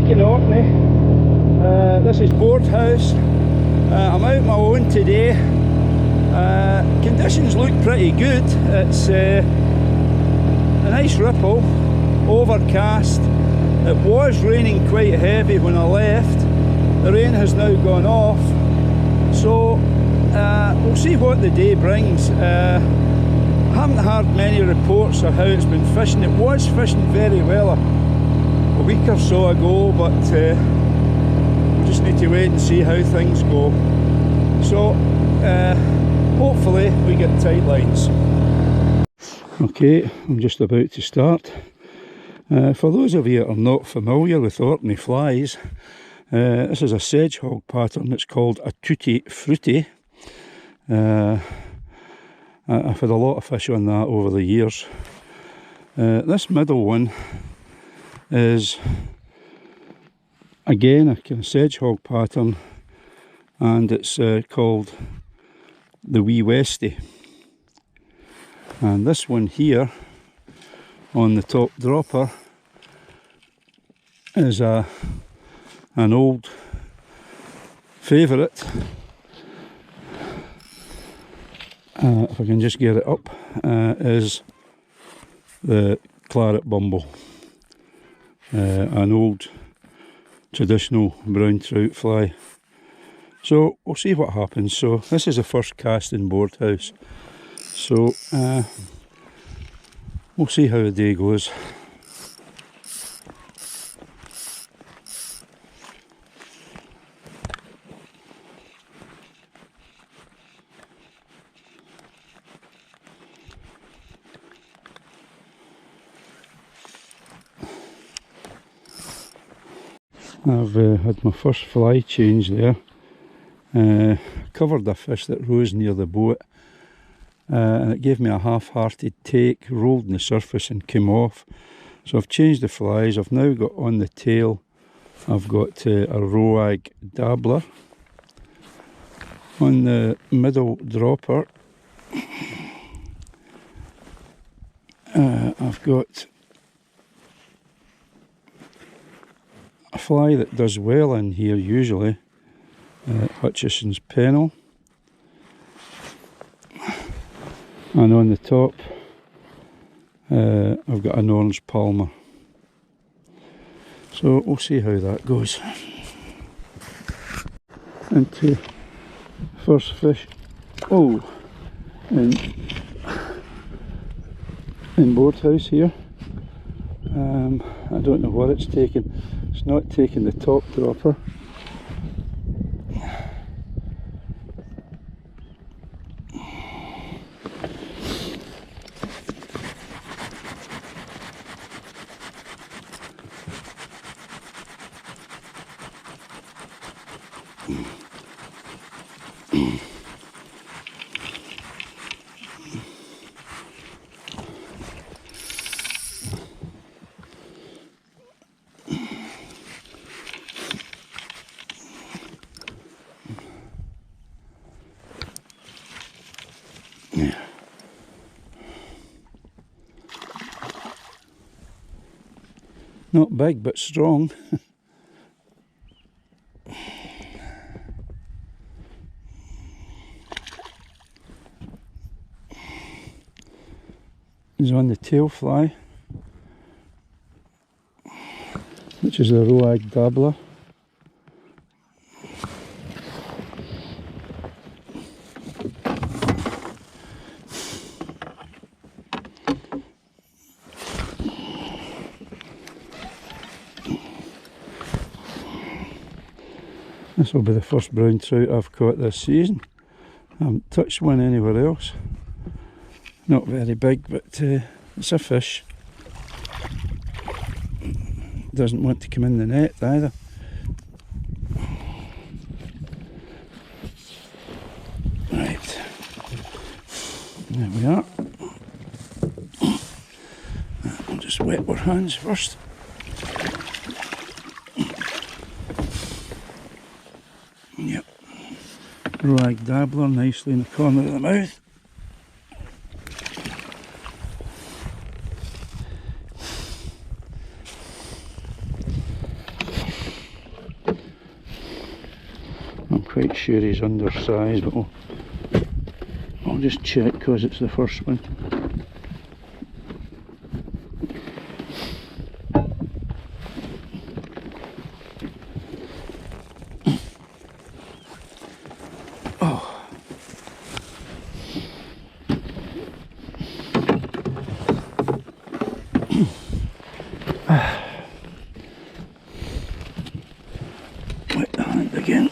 back in Orkney. This is Boardhouse. I'm out on my own today. Conditions look pretty good. It's a nice ripple, overcast. It was raining quite heavy when I left. The rain has now gone off, so we'll see what the day brings. I haven't heard many reports of how it's been fishing. It was fishing very well a week or so ago, but we just need to wait and see how things go. So hopefully we get tight lines. Okay, I'm just about to start. For those of you that are not familiar with Orkney flies, this is a sedge hog pattern. It's called a tutti frutti. I've had a lot of fish on that over the years. This middle one is again a kind of sedge hog pattern, and it's called the wee westie. And this one here on the top dropper is an old favourite. If I can just get it up, is the claret bumble, an old traditional brown trout fly. So we'll see what happens. So this is the first cast in Boardhouse, so we'll see how the day goes. I've had my first fly change there. Covered a fish that rose near the boat, and it gave me a half-hearted take, rolled on the surface and came off. So I've changed the flies. I've now got on the tail, I've got a roag dabbler. On the middle dropper, I've got a fly that does well in here usually, Hutchison's Pennel. And on the top I've got an orange palmer. So we'll see how that goes. Into first fish, in Boardhouse here. I don't know what it's taken. It's not taking the top dropper. Yeah. Not big but strong. He's on the tail fly, which is a roag dabbler. This will be the first brown trout I've caught this season. I haven't touched one anywhere else. Not very big, but it's a fish. Doesn't want to come in the net either. Right, there we are. We'll just wet our hands first. Yep, roag dabbler nicely in the corner of the mouth. quite sure he's undersized, but I'll just check because it's the first one. Wet the hand again.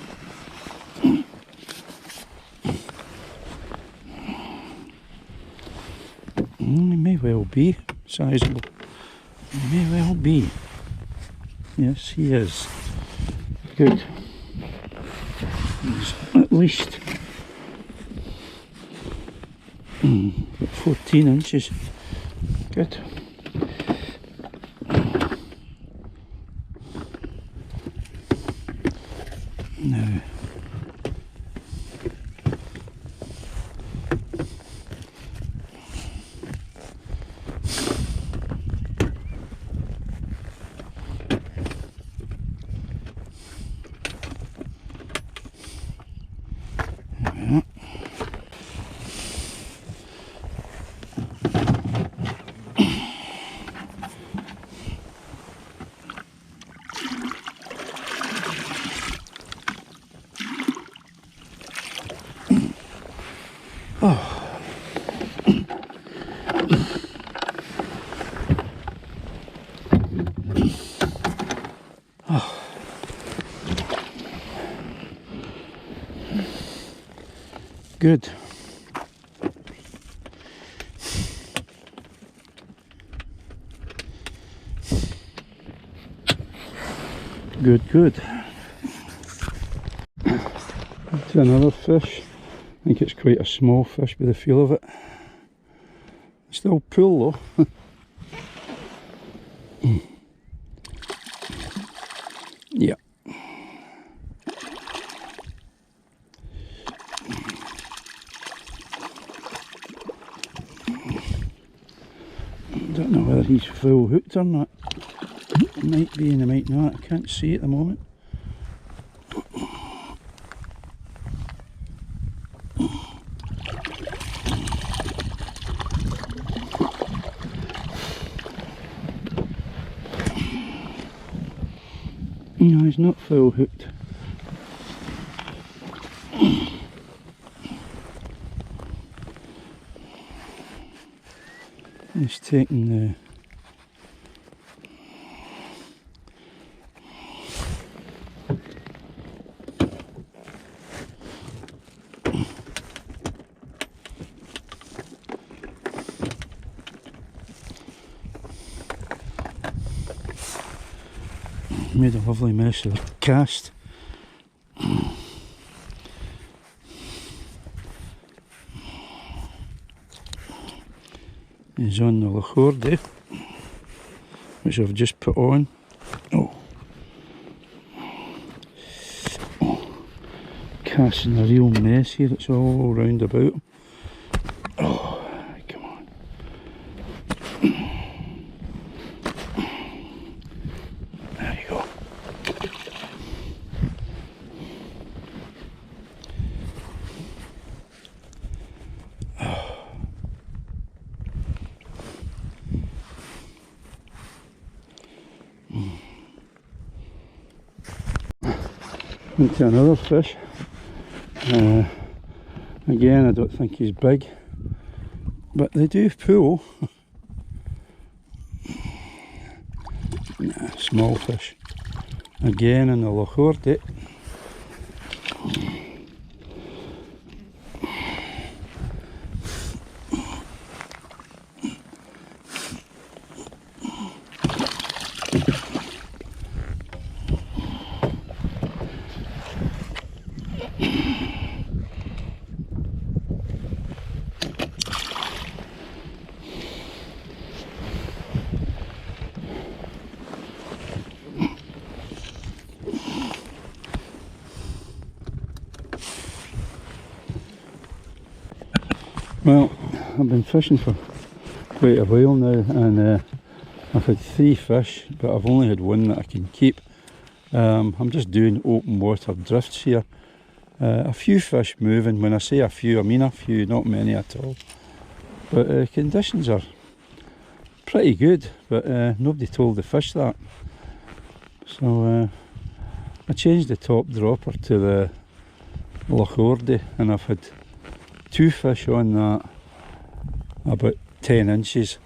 He may well be sizable. He may well be. Yes, he is. Good. He's at least 14 inches. Good. Now, good. Good, good. To another fish. I think it's quite a small fish by the feel of it. Still pull though. Yeah. Don't know whether he's full hooked or not. It might be and it might not. I can't see at the moment. No, he's not full hooked. He's taking the made a lovely mess of the cast. He's on the Loch, which I've just put on. Oh, casting a real mess here. It's all round about him. Oh, come on. There you go. Into another fish. Again, I don't think he's big, but they do pull. Nah, small fish. Again in the Loch. Well, I've been fishing for quite a while now, and I've had 3 fish, but I've only had one that I can keep. I'm just doing open water drifts here. A few fish moving. When I say a few, I mean a few, not many at all. But conditions are pretty good, but nobody told the fish that. So I changed the top dropper to the Loch, and I've had 2 fish on that about 10 inches.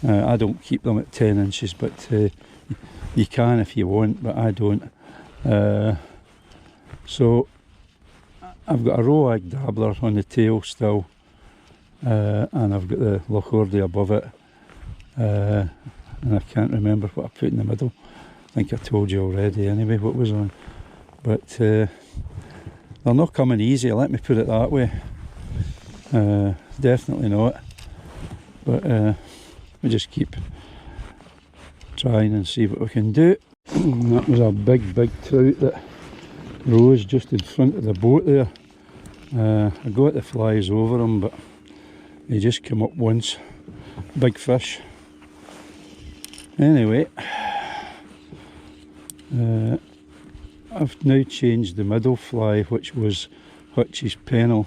I don't keep them at 10 inches, but you can if you want, but I don't. So I've got a roag dabbler on the tail still, and I've got the Loch above it, and I can't remember what I put in the middle. I think I told you already anyway what was on, but they're not coming easy, let me put it that way. Definitely not, but we just keep trying and see what we can do. That was a big trout that rose just in front of the boat there. I got the flies over him, but he just came up once. Big fish. Anyway, I've now changed the middle fly, which was Hutch's Pennel,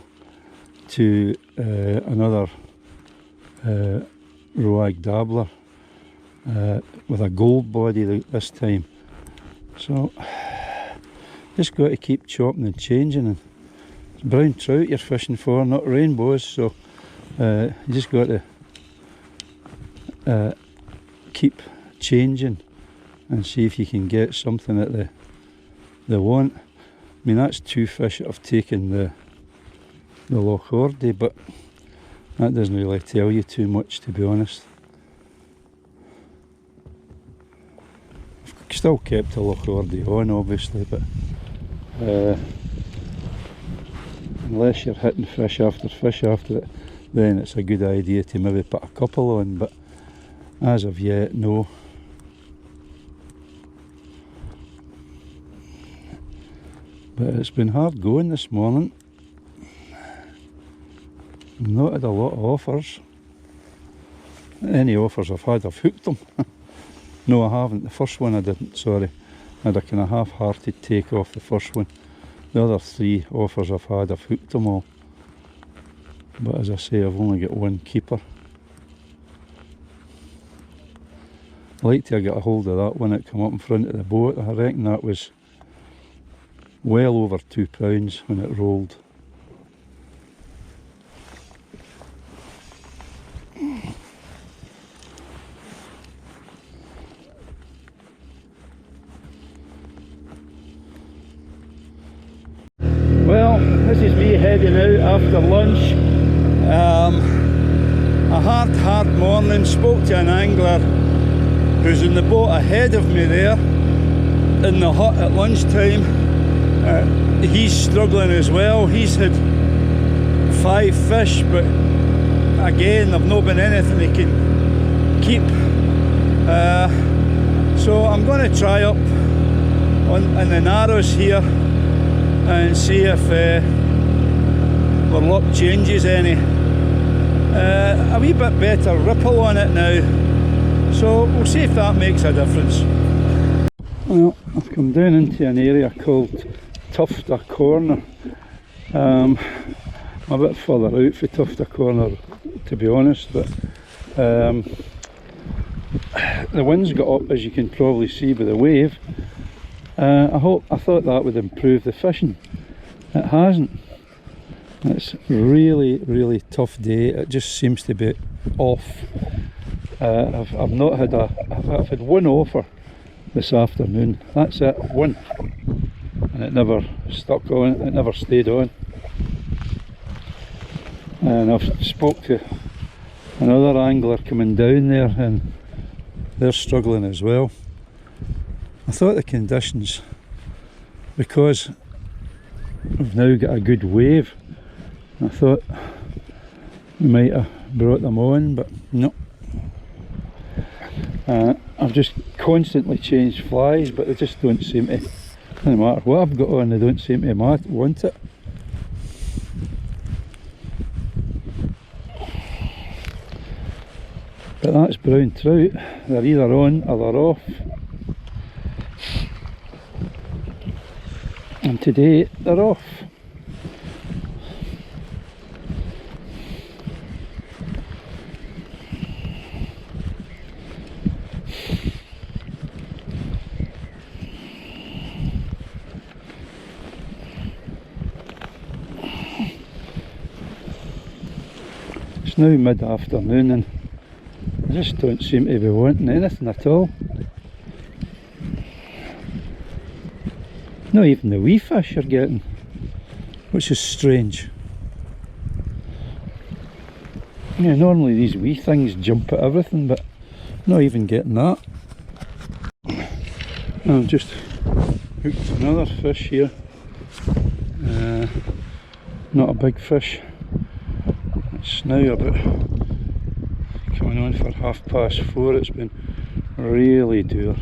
to another roag dabbler with a gold body this time. So just got to keep chopping and changing, and it's brown trout you're fishing for, not rainbows, so you just got to keep changing and see if you can get something that they want. I mean, that's 2 fish that have taken the Loch, but that doesn't really tell you too much, to be honest. I've still kept the Loch on, obviously, but unless you're hitting fish after it, then it's a good idea to maybe put a couple on, but as of yet, no. But it's been hard going this morning. I've not had a lot of offers. Any offers I've had, I've hooked them. No, I haven't. The first one I didn't, sorry. I had a kind of half-hearted take off the first one. The other 3 offers I've had, I've hooked them all. But as I say, I've only got 1 keeper. I'd like to get a hold of that one that came up in front of the boat. I reckon that was well over £2 when it rolled. Well, this is me heading out after lunch. A hard morning. Spoke to an angler who's in the boat ahead of me there in the hut at lunchtime. He's struggling as well. He's had 5 fish, but again, there've not been anything he can keep. So I'm going to try up in the narrows here and see if our luck changes any. A wee bit better ripple on it now, so we'll see if that makes a difference. Well, I've come down into an area called Tufta Corner. I'm a bit further out for Tufta Corner, to be honest, but the wind's got up, as you can probably see by the wave. I thought that would improve the fishing. It hasn't. It's really tough day. It just seems to be off. I've had 1 offer this afternoon. That's it, 1, and it never stuck on. It never stayed on. And I've spoke to another angler coming down there, and they're struggling as well. I thought the conditions, because we've now got a good wave, I thought we might have brought them on, but no. I've just constantly changed flies, but they just don't seem to, no matter what I've got on, they don't seem to want it. But that's brown trout. They're either on or they're off. And today they're off. It's now mid-afternoon and I just don't seem to be wanting anything at all. Not even the wee fish you're getting, which is strange. Yeah, normally these wee things jump at everything, but not even getting that. I've just hooked another fish here. Not a big fish. It's now about coming on for 4:30. It's been really dour.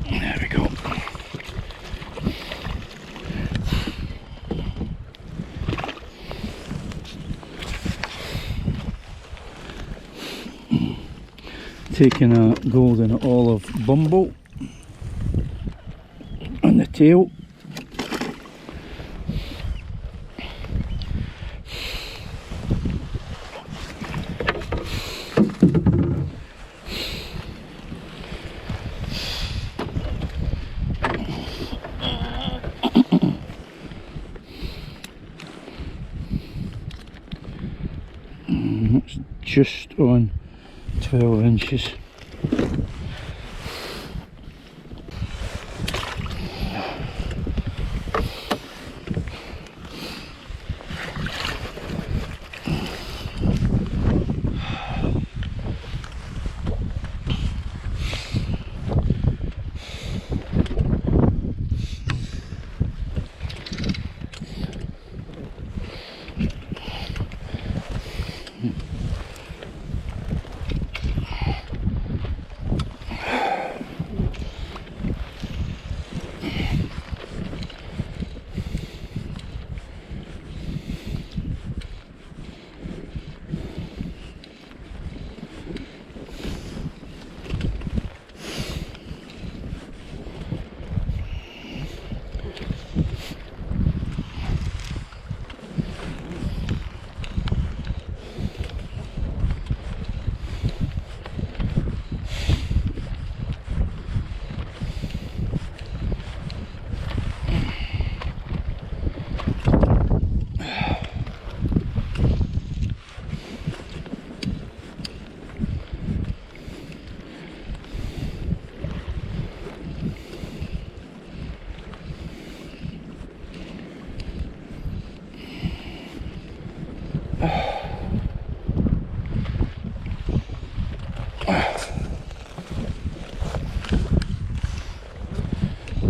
There we go. Taking a golden olive bumble on the tail. It's just on 12 inches.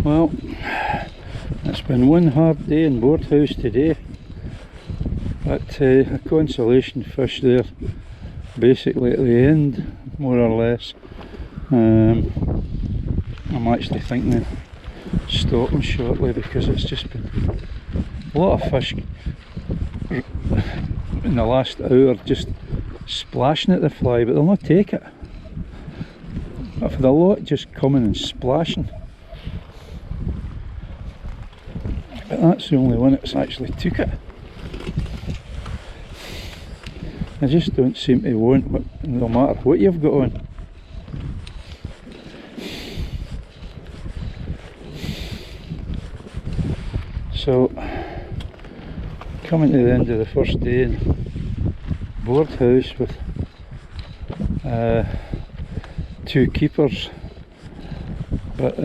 Well, it's been one hard day in Boardhouse today, but a consolation fish there basically at the end, more or less. I'm actually thinking of stopping shortly because it's just been a lot of fish in the last hour just splashing at the fly, but they'll not take it. But for the lot just coming and splashing. But that's the only one that's actually took it. I just don't seem to want what, no matter what you've got on. So, coming to the end of the first day in Boardhouse with 2 keepers, but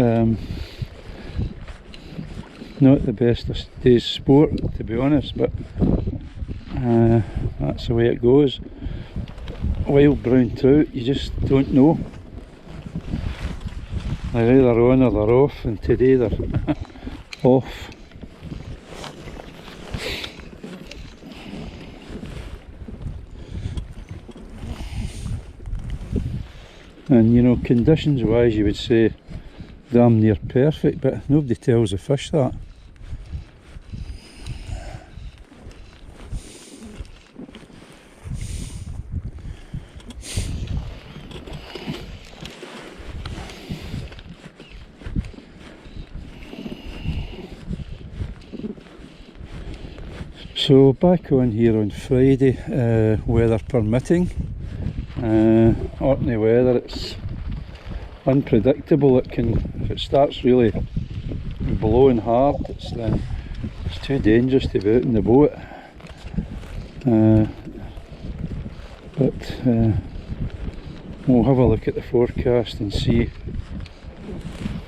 not the best of day's sport, to be honest, but that's the way it goes. Wild brown trout, you just don't know. They're either on or they're off, and today they're off. And you know, conditions wise you would say damn near perfect, but nobody tells the fish that. So back on here on Friday, weather permitting. Orkney weather, it's unpredictable. It can, if it starts really blowing hard, it's too dangerous to be out in the boat. But we'll have a look at the forecast and see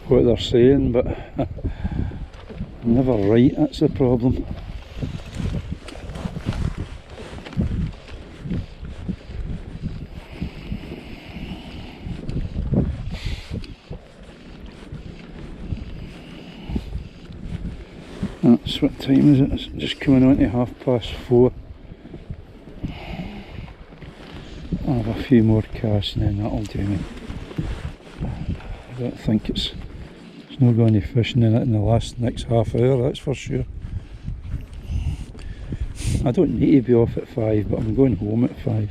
what they're saying, but I'm never right, that's the problem. That's what time is it? It's just coming on to 4:30. I'll have a few more casts and then that'll do me. I don't think it's not going to fishing in it in the next half hour, that's for sure. I don't need to be off at 5, but I'm going home at 5.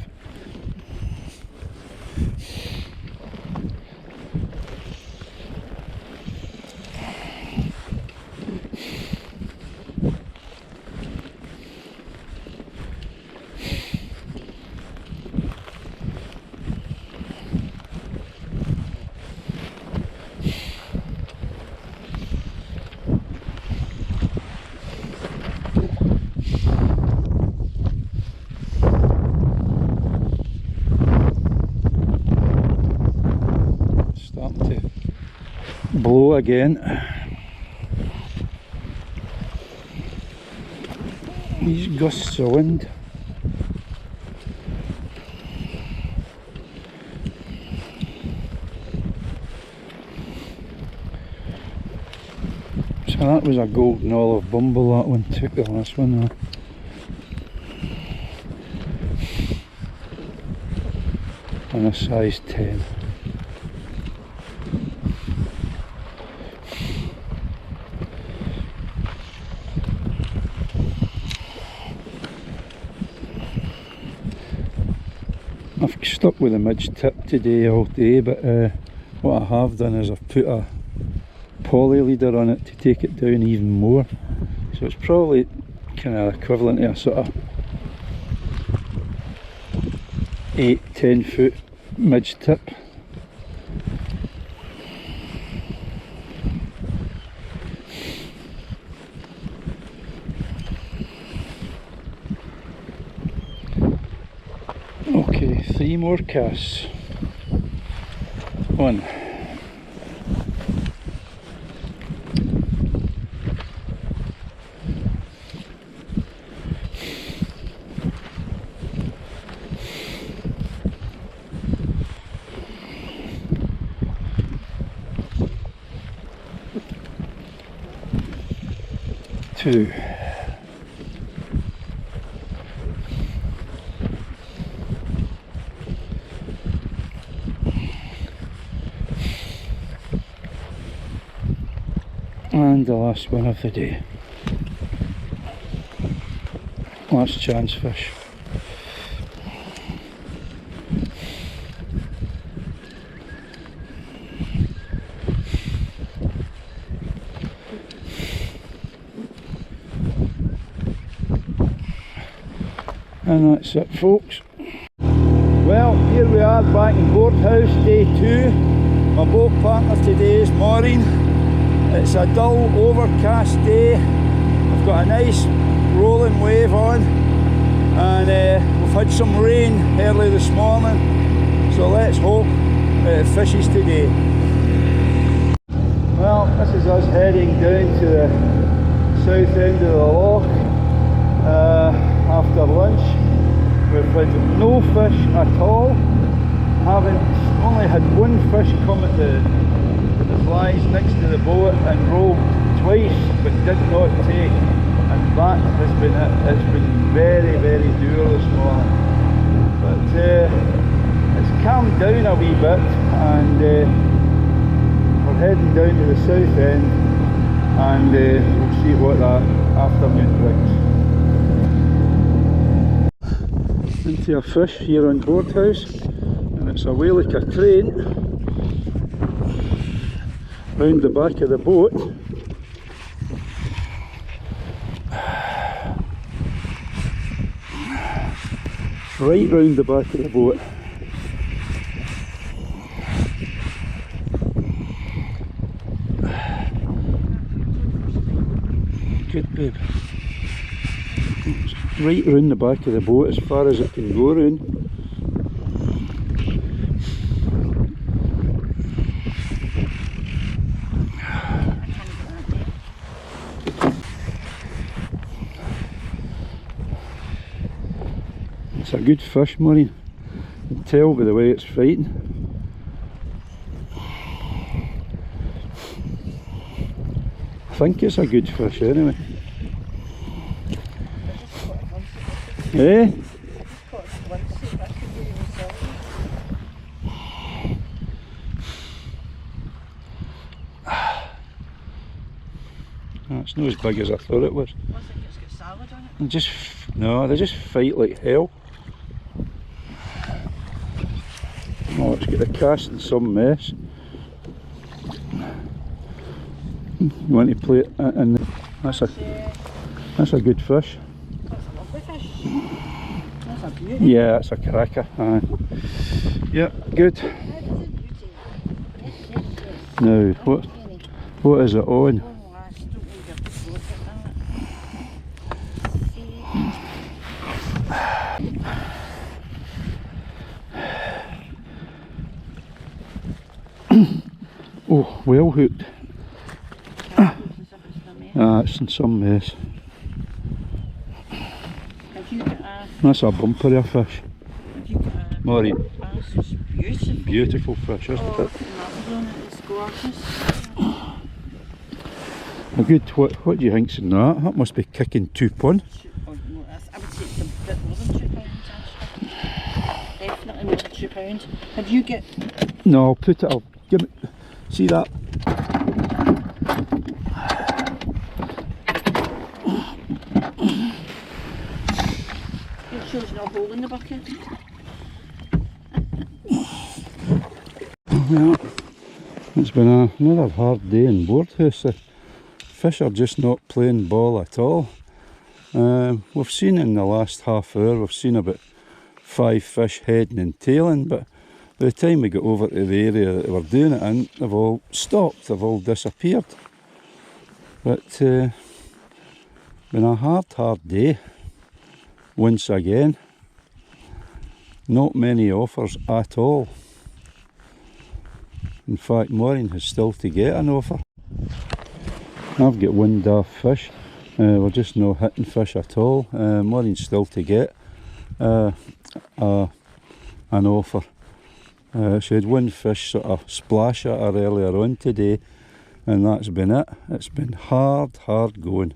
Blow again. These gusts of wind. So that was a golden olive bumble, that one took the last one though. And a size 10. I've stuck with a midge tip today all day, but what I have done is I've put a poly leader on it to take it down even more. So it's probably kind of equivalent to a sort of 8-10 foot midge tip. Okay, 3 more casts. 1. 2. And the last one of the day. Last chance fish. And that's it, folks. Well, here we are back in Boardhouse, day 2. My boat partner today is Maureen. It's a dull, overcast day. I've got a nice rolling wave on, and we've had some rain early this morning, so let's hope it fishes today. Well, this is us heading down to the south end of the loch after lunch. We've had no fish at all. Only had one fish come at the flies next to the boat and rolled twice, but did not take, and that has been it. It's been very, very dour this morning, but it's calmed down a wee bit, and we're heading down to the south end, and we'll see what that afternoon brings. Into a fish here on Boardhouse, and it's a whale like a train round the back of the boat. right round the back of the boat. Good, babe. It's right round the back of the boat as far as it can go round. It's a good fish, Maureen. You can tell by the way it's fighting. I think it's a good fish anyway. Eh? It's not as big as I thought it was. I think it's got salad on it. No, they just fight like hell. Oh, it's got the cast in some mess. You want to play it in? That's a good fish. That's a lovely fish. That's a beauty. Yeah, that's a cracker. Yeah, good. Now, what is it on? Oh, well hooked. It's in some mess. That's a bumper of a fish. Maureen. Beautiful fish, isn't it? It's gorgeous. A good, what do you think's in that? That must be kicking £2. Oh, no, I would say it's a bit more than £2 actually. Definitely more than £2. Have you got? No, I'll put it, I'll give it, see that? It shows no hole in the bucket. Well, it's been another hard day in Boardhouse. The fish are just not playing ball at all. We've seen in the last half hour, we've seen about 5 fish heading and tailing, but by the time we got over to the area that they were doing it in, they've all stopped, they've all disappeared. But been a hard day once again. Not many offers at all. In fact, Maureen has still to get an offer. I've got one daft fish. We're just not hitting fish at all. Maureen's still to get an offer. She had one fish sort of splash at her earlier on today, and that's been it. It's been hard going.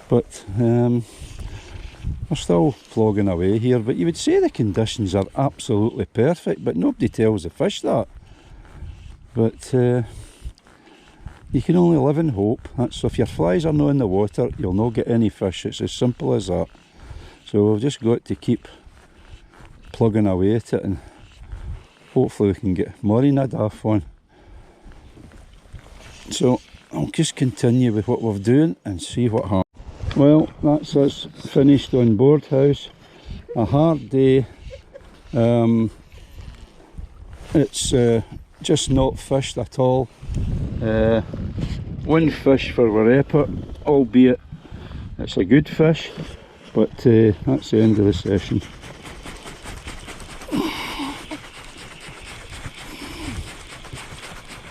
But we're still plogging away here. But you would say the conditions are absolutely perfect, but nobody tells the fish that. But you can only live in hope. So if your flies are not in the water, you'll not get any fish. It's as simple as that. So we've just got to keep plugging away at it, and hopefully we can get Maureen a daft one. So I'll just continue with what we're doing and see what happens. Well, that's us finished on Boardhouse. A hard day. It's just not fished at all. One fish for our effort, albeit it's a good fish, but that's the end of the session.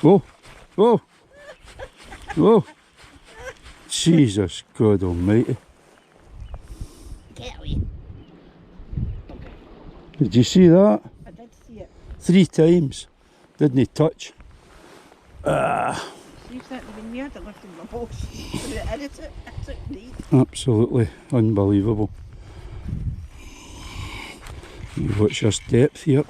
Whoa, whoa, whoa, Jesus God almighty. Get away. Did you see that? I did see it. 3 times. Didn't he touch? See if that had been me, I'd have lifted my balls. It's neat. Absolutely unbelievable. You watch this depth here.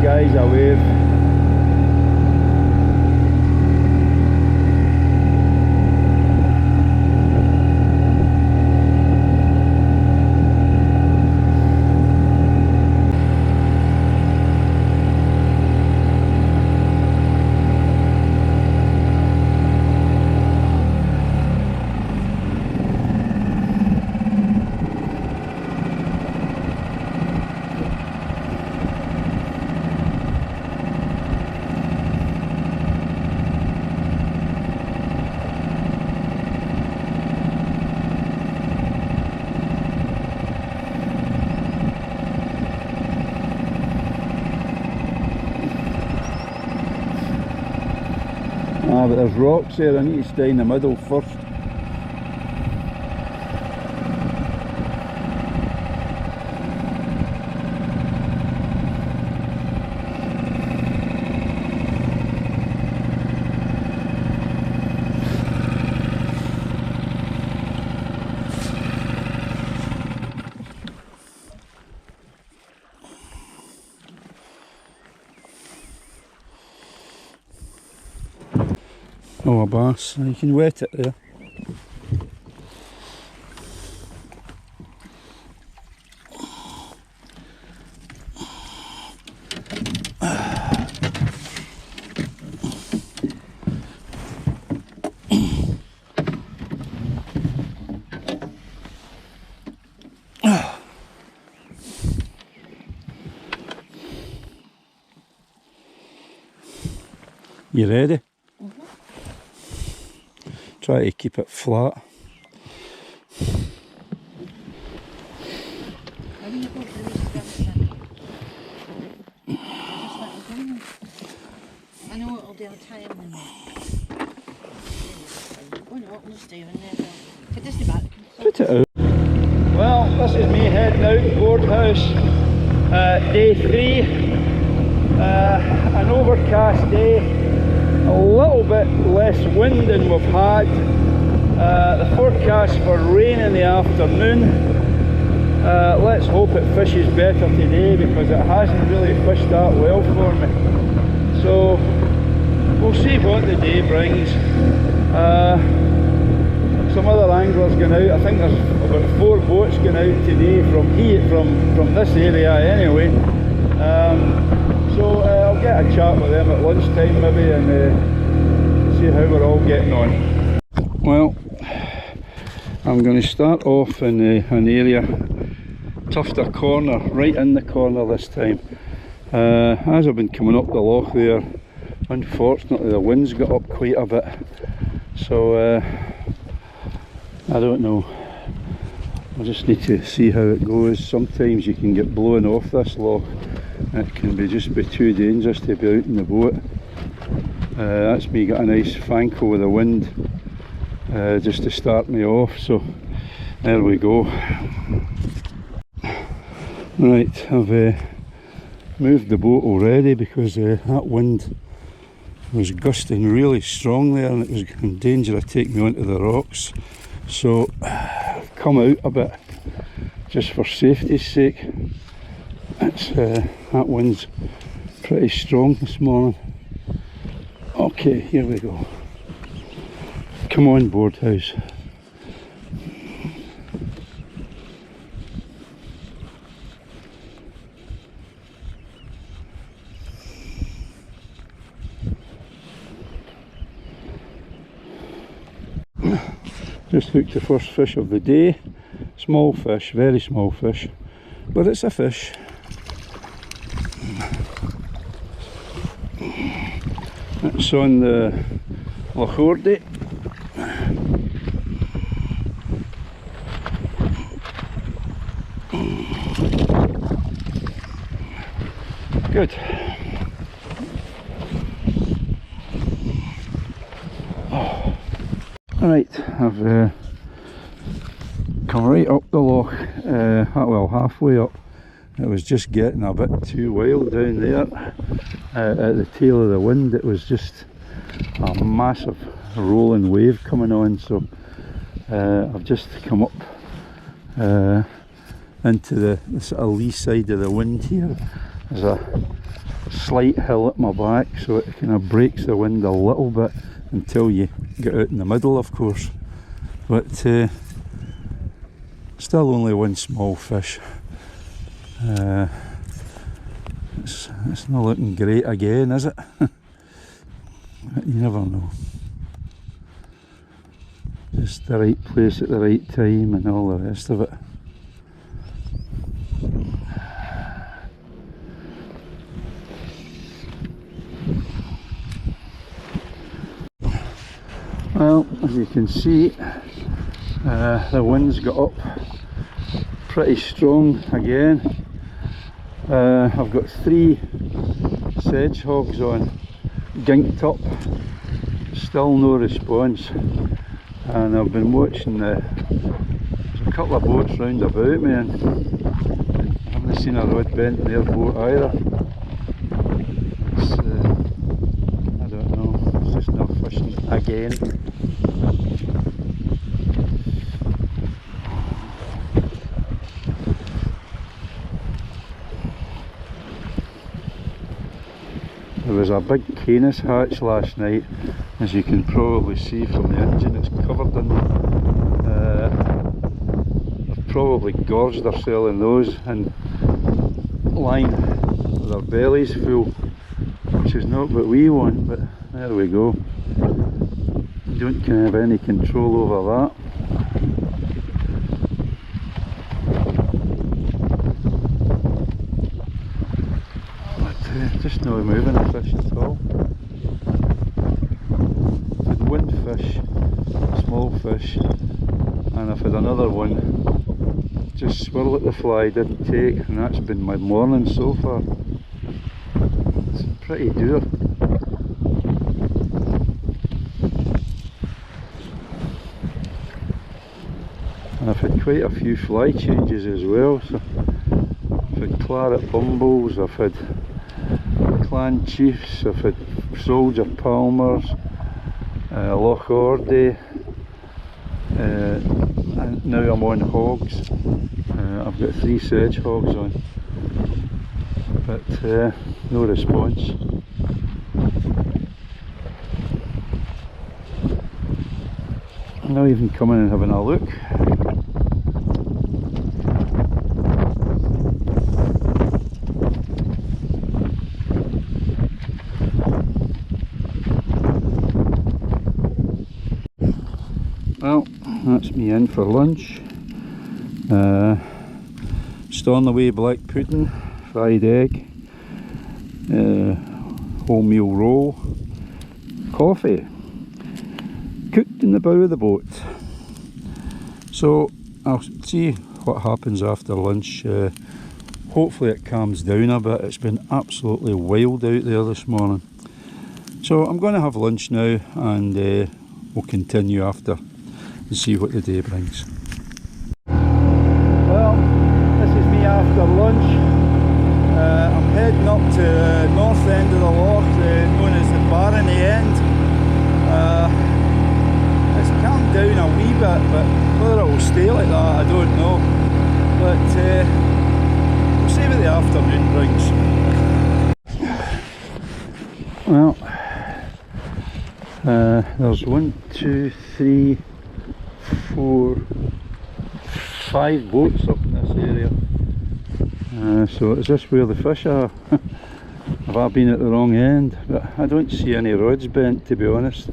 guys a wave. Ah, but there's rocks there, I need to stay in the middle first. Oh, a bass, you can wet it there. You ready? Try to keep it flat. I know it'll do a time in there. Oh no, it'll stay in there. Put this in the back. Put it out. Well, this is me heading out to Boardhouse. Day 3. An overcast day. A little bit less wind than we've had. The forecast for rain in the afternoon. Let's hope it fishes better today because it hasn't really fished that well for me. So we'll see what the day brings. Some other anglers going out. I think there's about 4 boats going out today from here, from this area anyway. So I'll get a chat with them at lunchtime maybe and see how we're all getting on. Well, I'm going to start off in an area, Tufter Corner, right in the corner this time. As I've been coming up the loch there, unfortunately the wind's got up quite a bit, so I don't know. I just need to see how it goes. Sometimes you can get blown off this loch. It can just be too dangerous to be out in the boat. That's me got a nice fanko with the wind just to start me off, so there we go. Right, I've moved the boat already because that wind was gusting really strong there and it was in danger of taking me onto the rocks. So I've come out a bit just for safety's sake. It's, that wind's pretty strong this morning. Okay, here we go. Come on, Boardhouse. Just hooked the first fish of the day. Small fish, very small fish, but it's a fish. It's on the Loch. Good. Right, I've come right up the loch, well, halfway up. It was just getting a bit too wild down there at the tail of the wind. It was just a massive rolling wave coming on, so I've just come up into the sort of lee side of the wind here. There's slight hill at my back, so it kind of breaks the wind a little bit until you get out in the middle, of course. But still only one small fish. It's not looking great again, is it? You never know. Just the right place at the right time and all the rest of it. Well, as you can see, the wind's got up pretty strong again. I've got 3 sedge hogs on, ginked up, still no response, and I've been watching there's a couple of boats round about me and I haven't seen a rod bent in their boat either. It's, I don't know, it's just not fishing again. There was a big canis hatch last night, as you can probably see from the engine. It's covered in they've probably gorged themselves in those and lying with their bellies full, which is not what we want, but there we go. You don't have any control over that. Just not moving a fish at all. I've had one fish, small fish, and I've had another one just swirl at the fly, didn't take, and that's been my morning so far. It's pretty dour. And I've had quite a few fly changes as well, so I've had claret bumbles, I've had clan chiefs, I've had soldier palmers, Loch, and now I'm on hogs. I've got 3 sedge hogs on, but no response. I'm not even coming and having a look. Well, that's me in for lunch. Stornoway black pudding, fried egg, wholemeal roll, coffee, cooked in the bow of the boat. So I'll see what happens after lunch. Hopefully it calms down a bit. It's been absolutely wild out there this morning. So I'm going to have lunch now, and we'll continue after and see what the day brings. Well, this is me after lunch. I'm heading up to the north end of the loch, known as the Barony end. It's calmed down a wee bit, but whether it will stay like that, I don't know. But we'll see what the afternoon brings. Well, there's 1, 2, 3, 4, 5 boats up in this area. So is this where the fish are? Have I been at the wrong end? But I don't see any rods bent, to be honest.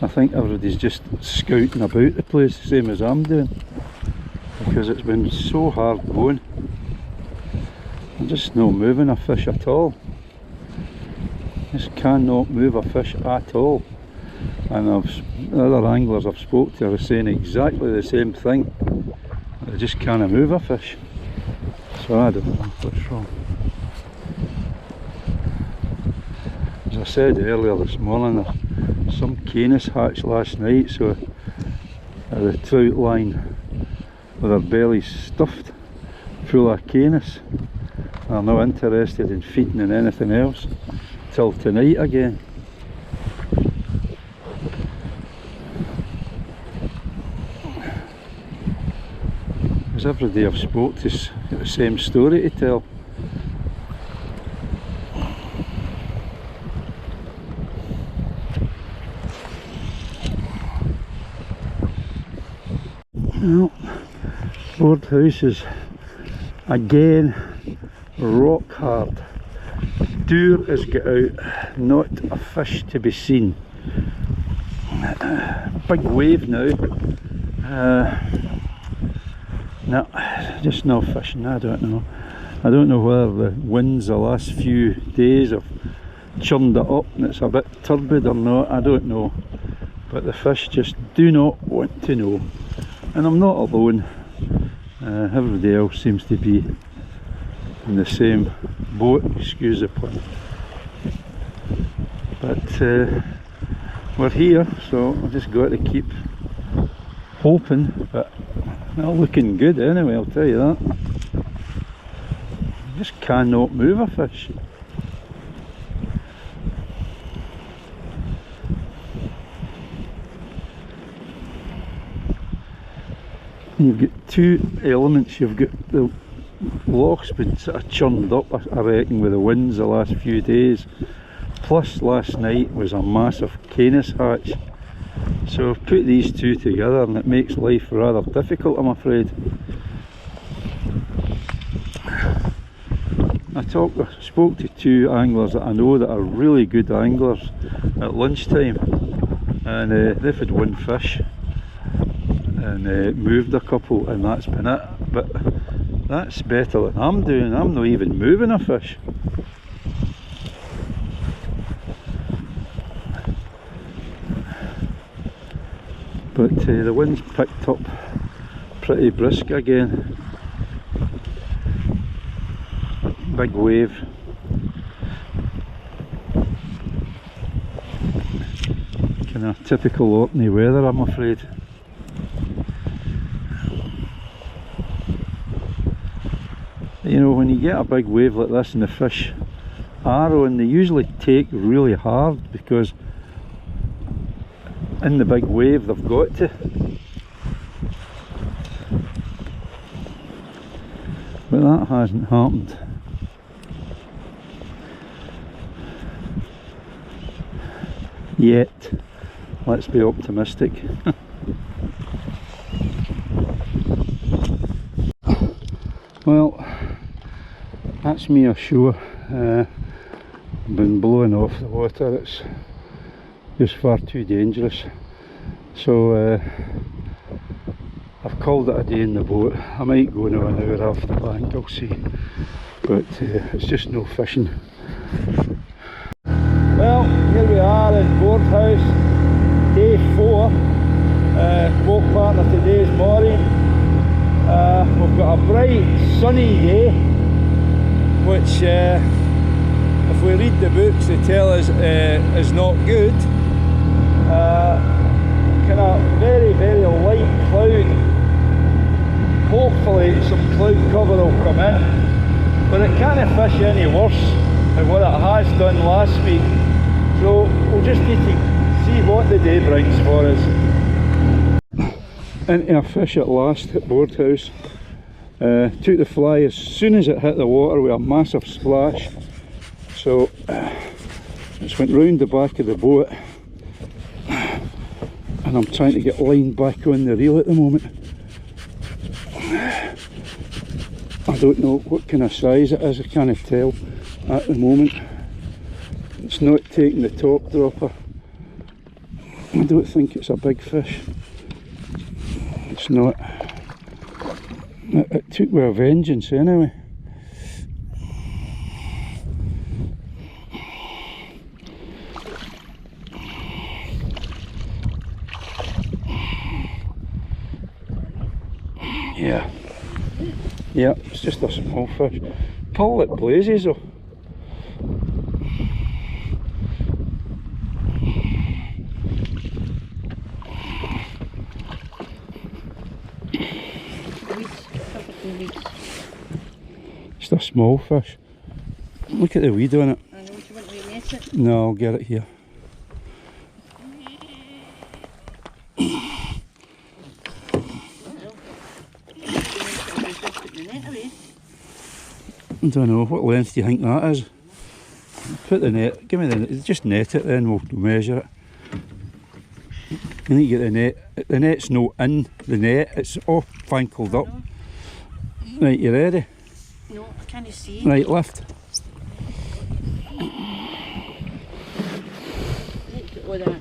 I think everybody's just scouting about the place, same as I'm doing, because it's been so hard going. I'm just not moving a fish at all. Just cannot move a fish at all. And the other anglers I've spoke to are saying exactly the same thing. They just can't move a fish. So I don't know what's wrong. As I said earlier this morning, there's some canis hatch last night, so the trout line with their bellies stuffed full of canis. They're not interested in feeding in anything else till tonight again. Because everybody I've spoke to's got the same story to tell. Well, Boardhouse is again rock hard. Doer has got out, not a fish to be seen. Big wave now. No, just no fishing. I don't know. I don't know whether the winds the last few days have churned it up and it's a bit turbid or not. I don't know. But the fish just do not want to know. And I'm not alone. Everybody else seems to be in the same boat, excuse the pun. But we're here, so I've just got to keep hoping. But they're looking good anyway, I'll tell you that. You just cannot move a fish. You've got two elements. You've got the Loch's been sort of churned up, I reckon, with the winds the last few days. Plus last night was a massive canis hatch. So I've put these two together and it makes life rather difficult, I'm afraid. I spoke to two anglers that I know that are really good anglers at lunchtime, and they've had one fish and moved a couple, and that's been it. But that's better than I'm doing. I'm not even moving a fish. But the wind's picked up pretty brisk again. Big wave. Kind of typical Orkney weather, I'm afraid. You know, when you get a big wave like this and the fish arrow, and they usually take really hard because in the big wave they've got to. But that hasn't happened. Yet. Let's be optimistic. Well, that's me ashore. Been blowing off the water. It's just far too dangerous. So I've called it a day in the boat. I might go now an hour off the bank, I'll see. But it's just no fishing. Well, here we are in Boardhouse, day 4. Boat partner today is Maureen. We've got a bright sunny day, which if we read the books they tell us is not good. Kind of very, very light cloud. Hopefully some cloud cover will come in, but it can't fish any worse than what it has done last week. So we'll just need to see what the day brings for us. Into a fish at last at Boardhouse. Took the fly as soon as it hit the water with a massive splash. So it's went round the back of the boat, and I'm trying to get line back on the reel at the moment. I don't know what kind of size it is, I can't tell at the moment. It's not taking the top dropper. I don't think it's a big fish. It's not. It took with a vengeance anyway. Yeah, it's just a small fish. Pull it blazes though. Just a small fish. Look at the weed on it. I know, do you want to net it? No, I'll get it here. I don't know, what length do you think that is? Put the net, give me the net, just net it then, we'll measure it. You need to get the net. The net's not in the net, it's all fankled up. Right, you ready? No, I can't see. Right, lift. Look at all that.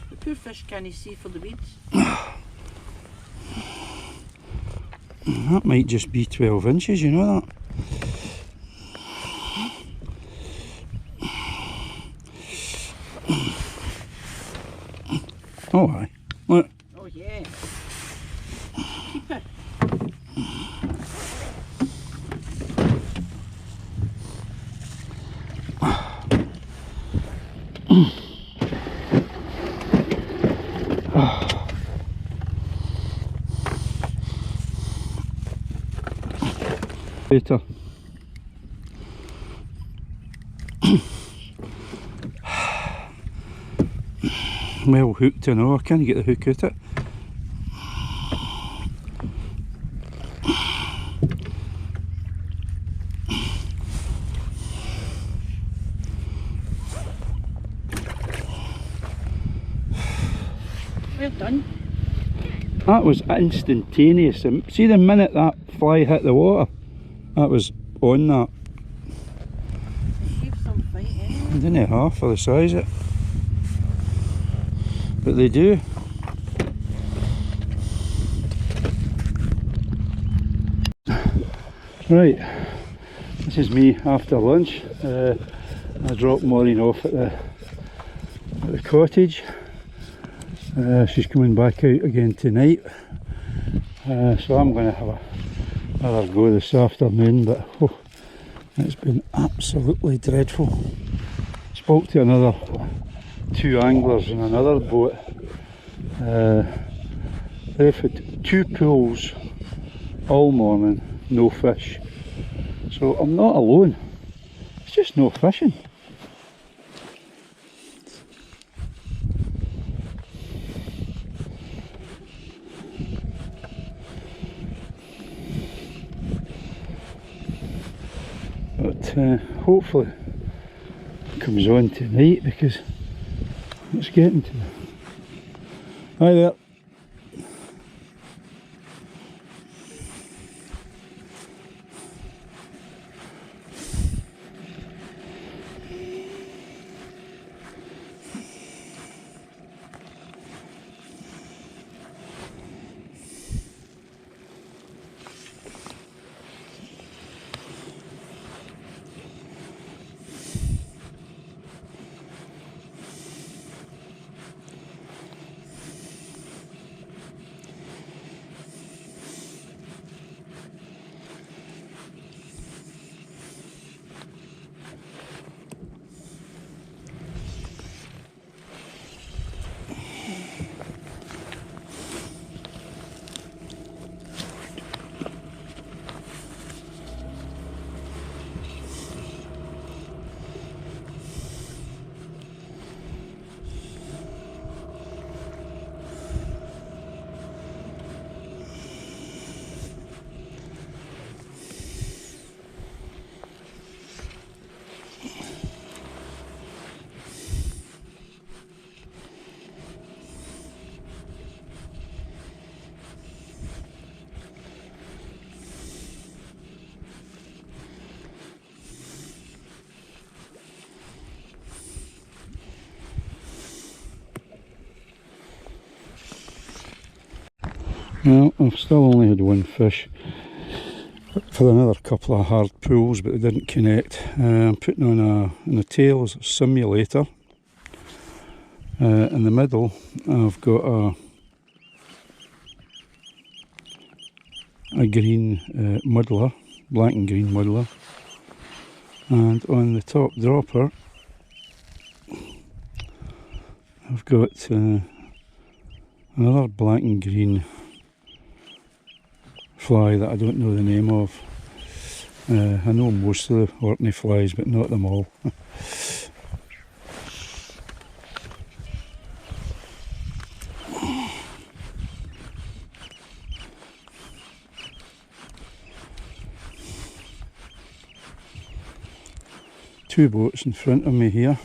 The poor fish can't see for the weeds. That might just be 12 inches, you know that? Oh aye, look. Oh yeah. Keep it. Later. Well hooked, I know, I can't get the hook out it. Well done. That was instantaneous. See the minute that fly hit the water, that was on that. They gave some fight anyway. I didn't have half of the size of it. But they do. Right, this is me after lunch. I dropped Maureen off at the cottage. She's coming back out again tonight. So I'm going to have another go this afternoon, but oh, it's been absolutely dreadful. Spoke to another 2 anglers in another boat. They've had 2 pulls all morning, no fish. So I'm not alone, it's just no fishing. But hopefully it comes on tonight, because it's getting to. Hi there. Well, I've still only had 1 fish for another couple of hard pulls, but they didn't connect. I'm putting on a tails simulator. In the middle I've got a green muddler, black and green muddler, and on the top dropper I've got another black and green fly that I don't know the name of. I know most of the Orkney flies, but not them all. two boats in front of me here.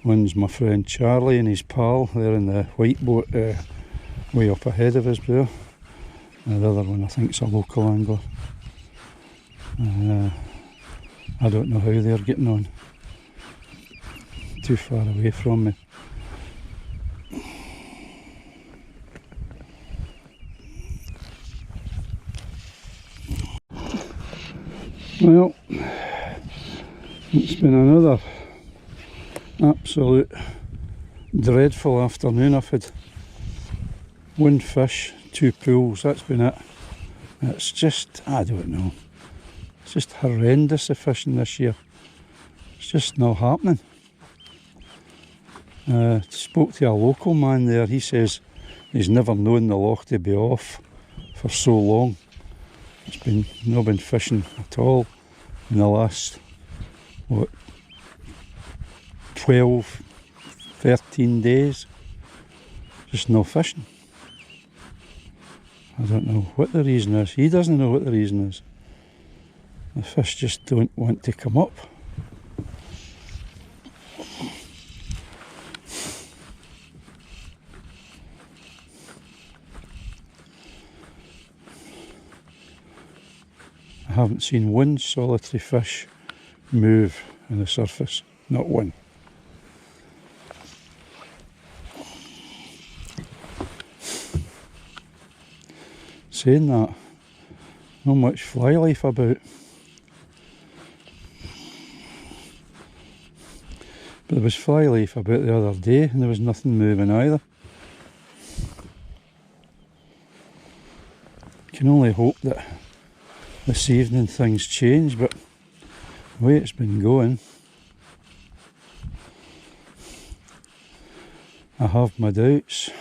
One's my friend Charlie and his pal, they're in the white boat way up ahead of us there. The other one I think is a local angler. I don't know how they're getting on. Too far away from me. Well, it's been another absolute dreadful afternoon. I've had one fish, two pools, that's been it. It's just, I don't know, it's just horrendous the fishing this year. It's just not happening. Spoke to a local man there, he says he's never known the Loch to be off for so long. It's been not been fishing at all in the last, what, 12, 13 days. Just no fishing. I don't know what the reason is. He doesn't know what the reason is. The fish just don't want to come up. I haven't seen one solitary fish move on the surface, not one. Saying that, not much fly life about. But there was fly life about the other day and there was nothing moving either. Can only hope that this evening things change, but the way it's been going, I have my doubts.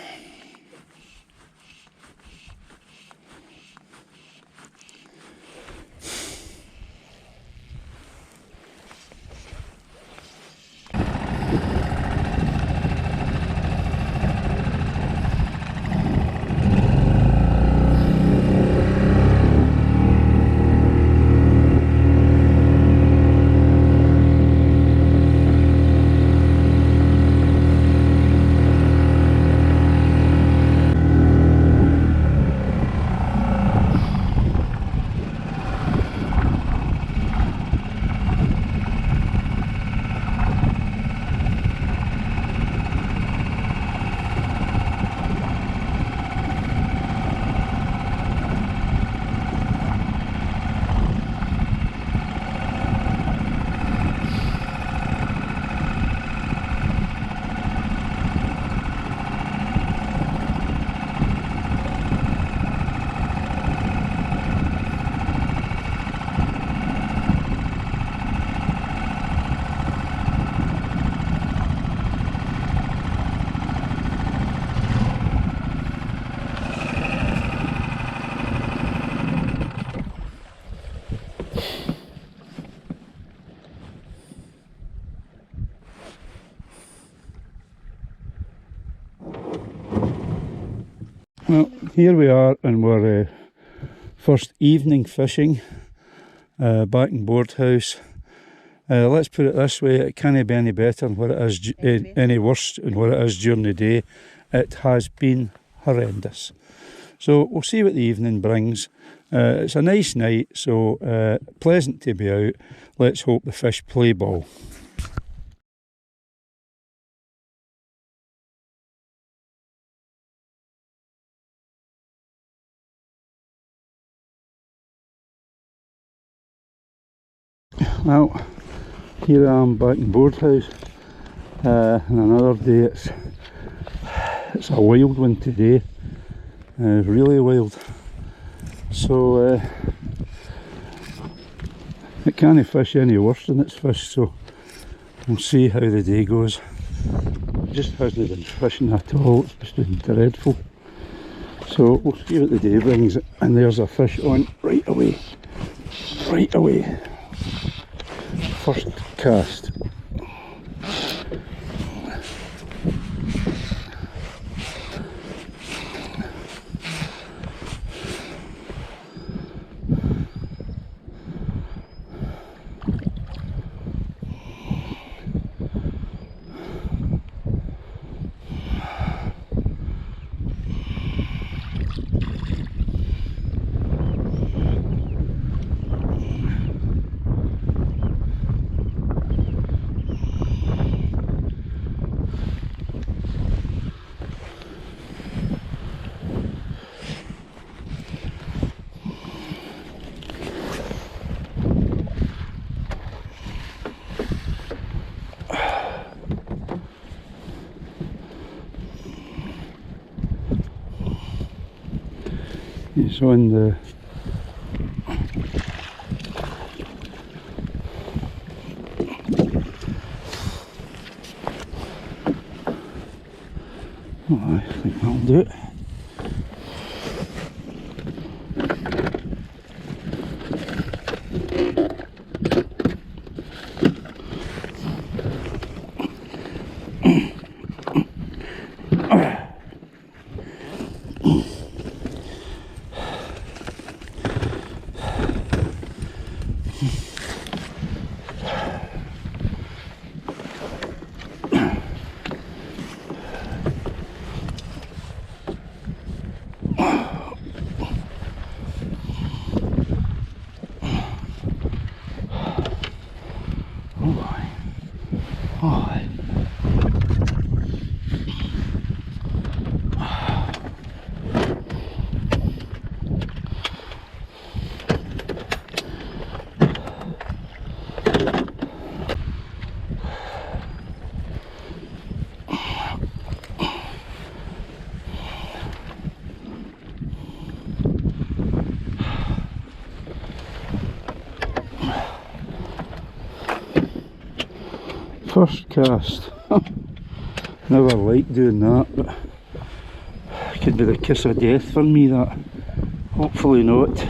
Well, here we are and we're first evening fishing back in Boardhouse. Let's put it this way, it can't be any better than what it is, any worse than what it is during the day. It has been horrendous. So we'll see what the evening brings. It's a nice night, so pleasant to be out. Let's hope the fish play ball. Well, here I am back in Boardhouse, and another day. It's a wild one today, really wild. So it can't fish any worse than it's fished, so we'll see how the day goes. It just hasn't been fishing at all, it's just been dreadful. So we'll see what the day brings, and there's a fish on right away, right away. First cast. It's on the I think that'll do it. First cast. Never liked doing that, but it could be the kiss of death for me, that. Hopefully not.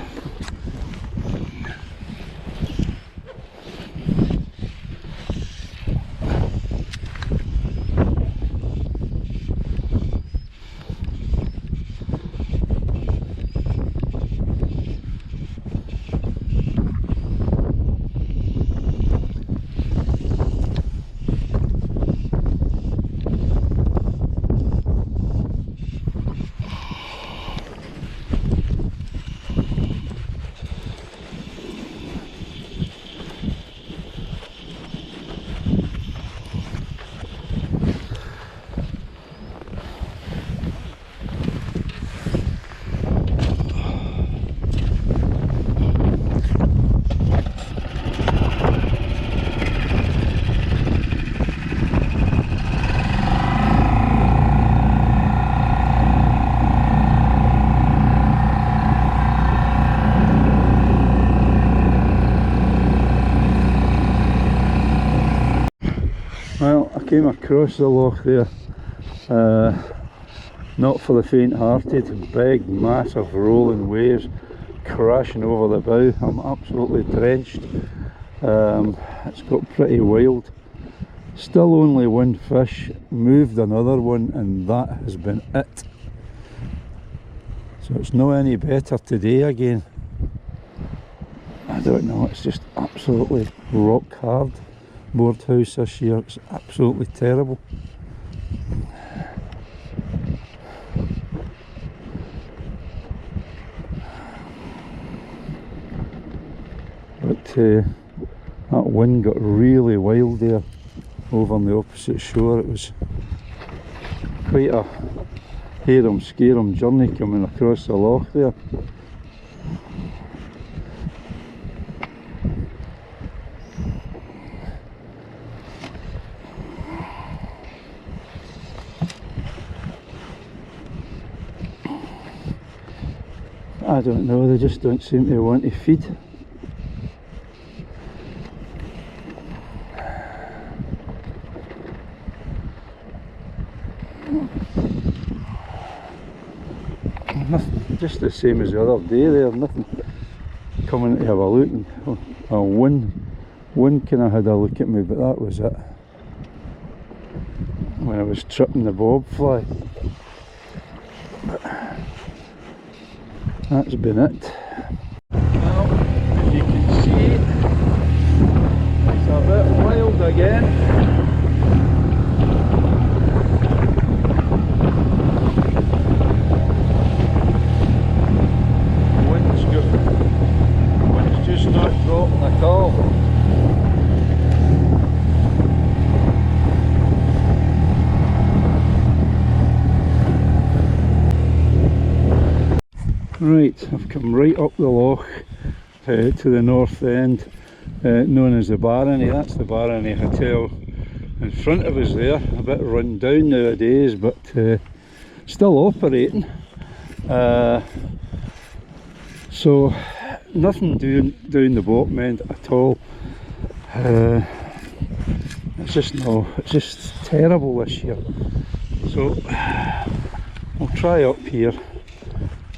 Well, I came across the loch there, not for the faint-hearted. Big, massive rolling waves crashing over the bow. I'm absolutely drenched. It's got pretty wild. Still only one fish, moved another one, and that has been it. So it's not any better today again. I don't know, it's just absolutely rock hard. Boardhouse this year, it's absolutely terrible. But that wind got really wild there over on the opposite shore. It was quite a harum-scarum journey coming across the loch there. I don't know, they just don't seem to want to feed. Nothing, just the same as the other day there, nothing coming to have a look. And one kind of had a look at me, but that was it. When I was tripping the bob fly. But that's been it. Well, as you can see, it's a bit wild again. Wind's just not dropping at all. Right, I've come right up the loch to the north end, known as the Barony. That's the Barony Hotel in front of us there, a bit run down nowadays, but still operating. So nothing down the bottom end at all. It's just terrible this year. So I'll try up here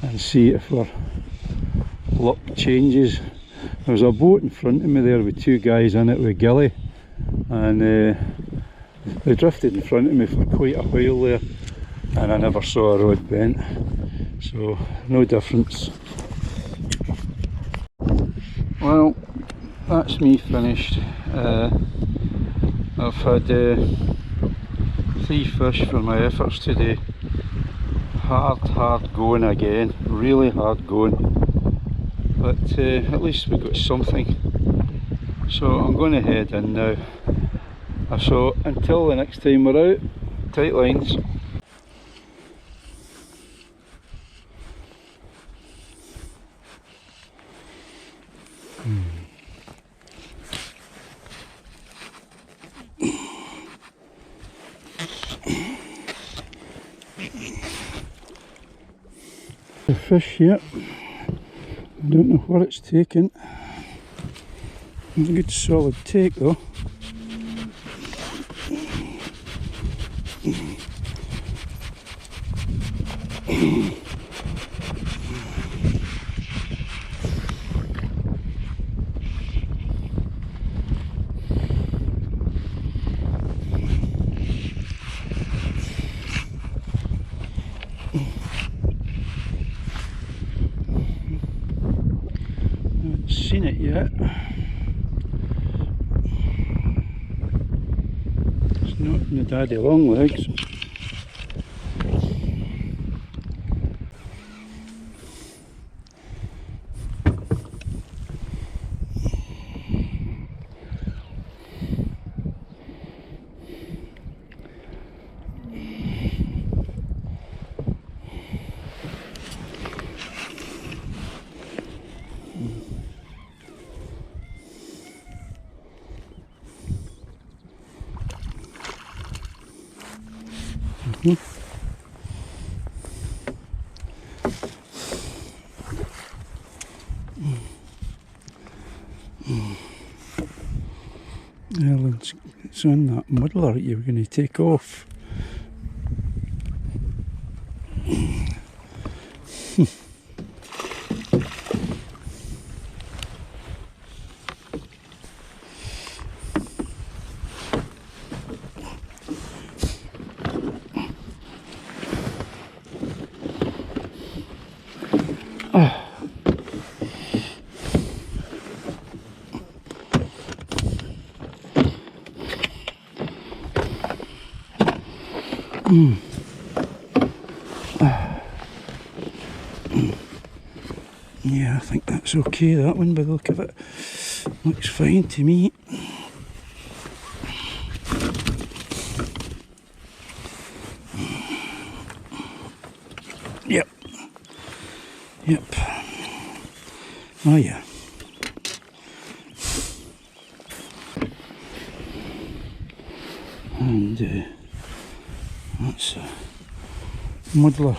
and see if our luck changes. There's a boat in front of me there with two guys in it with gilly, and they drifted in front of me for quite a while there, and I never saw a rod bent, so no difference. Well, that's me finished. I've had 3 fish for my efforts today. Hard going again, really hard going, but at least we got something. So I'm going to head in now. So until the next time we're out, tight lines. The fish yet. I don't know where it's taken. A good solid take though. Haven't seen it yet. It's not in the daddy long legs. Well, it's on that muddler that you're going to take off. Yeah, I think that's okay, that one, by the look of it. Looks fine to me. Yep. Oh yeah. And that's a muddler.